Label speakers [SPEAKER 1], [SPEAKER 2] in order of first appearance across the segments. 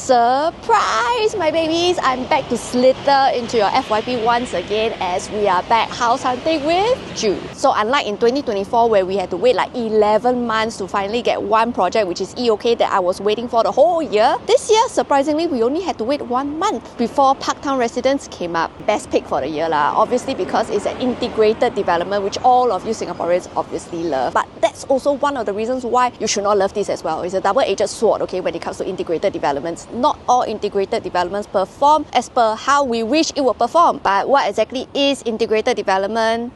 [SPEAKER 1] Surprise, my babies! I'm back to slither into your FYP once again as we are back house hunting with JOO. So unlike in 2024 where we had to wait like 11 months to finally get one project, which is EOK, that I was waiting for the whole year, this year surprisingly we only had to wait 1 month before Parktown Residence came up. Best pick for the year lah, obviously because it's an integrated development which all of you Singaporeans obviously love. But that's also one of the reasons why you should not love this as well. It's a double-edged sword, okay, when it comes to integrated developments. Not all integrated developments perform as per how we wish it would perform. But what exactly is integrated development?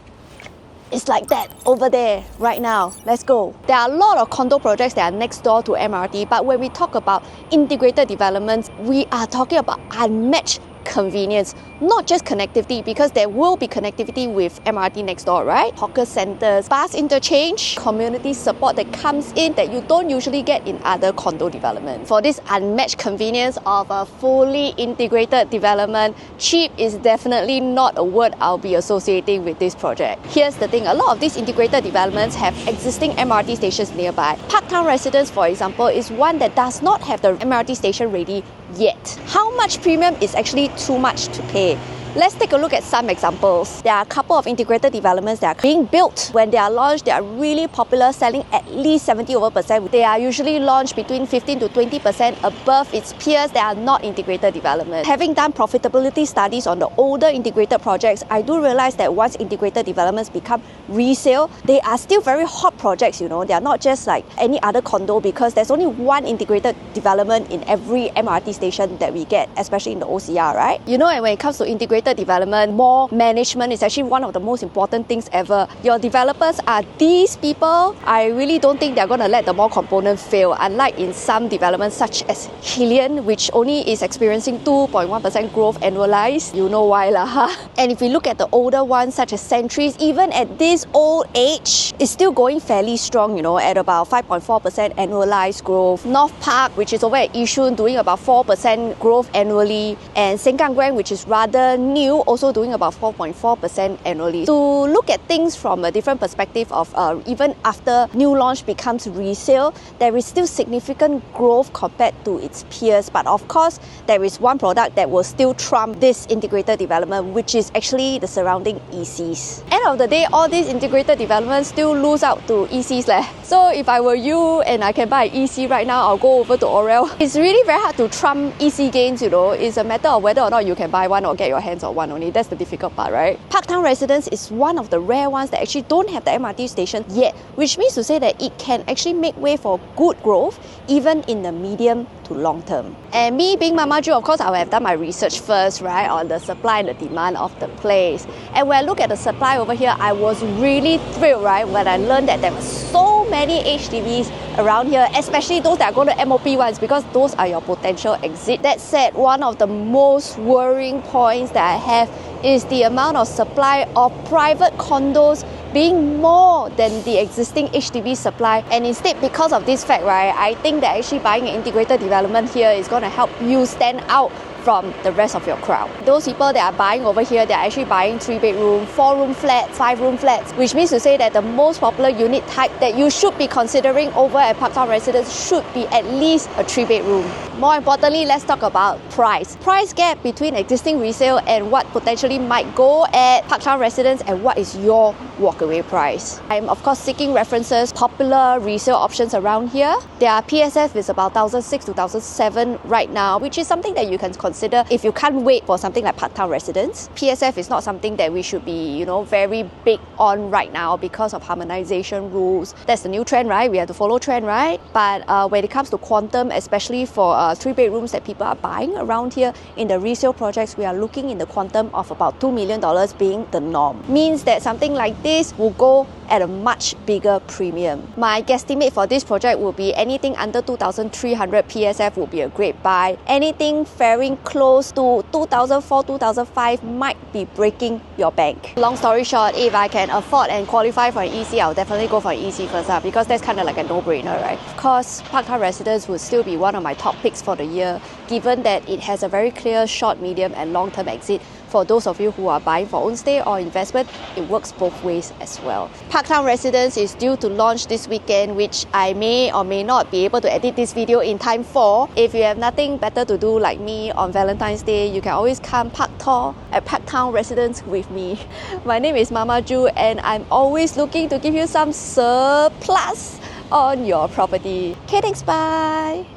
[SPEAKER 1] It's like that over there right now. Let's go. There are a lot of condo projects that are next door to MRT, but when we talk about integrated developments, we are talking about unmatched convenience, not just connectivity, because there will be connectivity with MRT next door, right? Hawker centers, bus interchange, community support that comes in that you don't usually get in other condo developments. For this unmatched convenience of a fully integrated development, cheap is definitely not a word I'll be associating with this project. Here's the thing, a lot of these integrated developments have existing MRT stations nearby. Parktown Residence, for example, is one that does not have the MRT station ready yet. How much premium is actually too much to pay? Let's take a look at some examples. There are a couple of integrated developments that are being built. When they are launched, they are really popular, selling at least 70%. They are usually launched between 15 to 20% above its peers that are not integrated developments. Having done profitability studies on the older integrated projects, I do realize that once integrated developments become resale, they are still very hot projects, you know. They are not just like any other condo because there's only one integrated development in every MRT station that we get, especially in the OCR, right? You know, and when it comes to integrated development, more management is actually one of the most important things ever. Your developers are these people. I really don't think they're going to let the mall component fail, unlike in some developments such as Hillian, which only is experiencing 2.1% growth annualized. You know why lah, huh? And if we look at the older ones such as Centuries, even at this old age, it's still going fairly strong, you know, at about 5.4% annualized growth. North Park, which is over at Yishun, doing about 4% growth annually, and Sengkang Grand, which is rather new, also doing about 4.4% annually. To look at things from a different perspective of even after new launch becomes resale, there is still significant growth compared to its peers. But of course, there is one product that will still trump this integrated development, which is actually the surrounding ECs. End of the day, all these integrated developments still lose out to ECs leh. So if I were you and I can buy an EC right now, I'll go over to Orel. It's really very hard to trump EC gains, you know. It's a matter of whether or not you can buy one or get your hands on one only. That's the difficult part, right? Parktown Residence is one of the rare ones that actually don't have the MRT station yet, which means to say that it can actually make way for good growth even in the medium to long term. And me being Mama Ju, of course, I will have done my research first, right, on the supply and the demand of the place. And when I look at the supply over here, I was really thrilled, right, when I learned that there were so many HDBs around here, especially those that are going to MOP ones, because those are your potential exit. That said, one of the most worrying points that I have is the amount of supply of private condos being more than the existing HDB supply. And instead, because of this fact, right, I think that actually buying an integrated development here is going to help you stand out from the rest of your crowd. Those people that are buying over here, they're actually buying 3-bedroom, 4-room flats, 5-room flats, which means to say that the most popular unit type that you should be considering over at Parktown Residence should be at least a 3-bedroom. More importantly, let's talk about price. Price gap between existing resale and what potentially might go at Parktown Residence, and what is your walkaway price. I'm of course seeking references, popular resale options around here. Their PSF is about 1,600 to 1,700 right now, which is something that you can consider if you can't wait for something like Parktown Residence. PSF is not something that we should be, you know, very big on right now because of harmonization rules. That's the new trend, right? We have to follow trend, right? But when it comes to quantum, especially for 3-bedrooms that people are buying around here in the resale projects, we are looking in the quantum of about $2 million being the norm. Means that something like this will go at a much bigger premium. My guesstimate for this project will be anything under 2,300 PSF will be a great buy. Anything faring close to 2,004, 2,005 might be breaking your bank. Long story short, if I can afford and qualify for an EC, I'll definitely go for an EC first because that's kind of like a no-brainer, right? Of course, Parktown Residence would still be one of my top picks for the year, given that it has a very clear short, medium and long-term exit, For those of you who are buying for own stay or investment, it works both ways as well. Parktown Residence is due to launch this weekend, which I may or may not be able to edit this video in time for. If you have nothing better to do like me on Valentine's Day, you can always come park tour at Parktown Residence with me. My name is Mama Joo and I'm always looking to give you some surplus on your property. Okay, thanks, bye!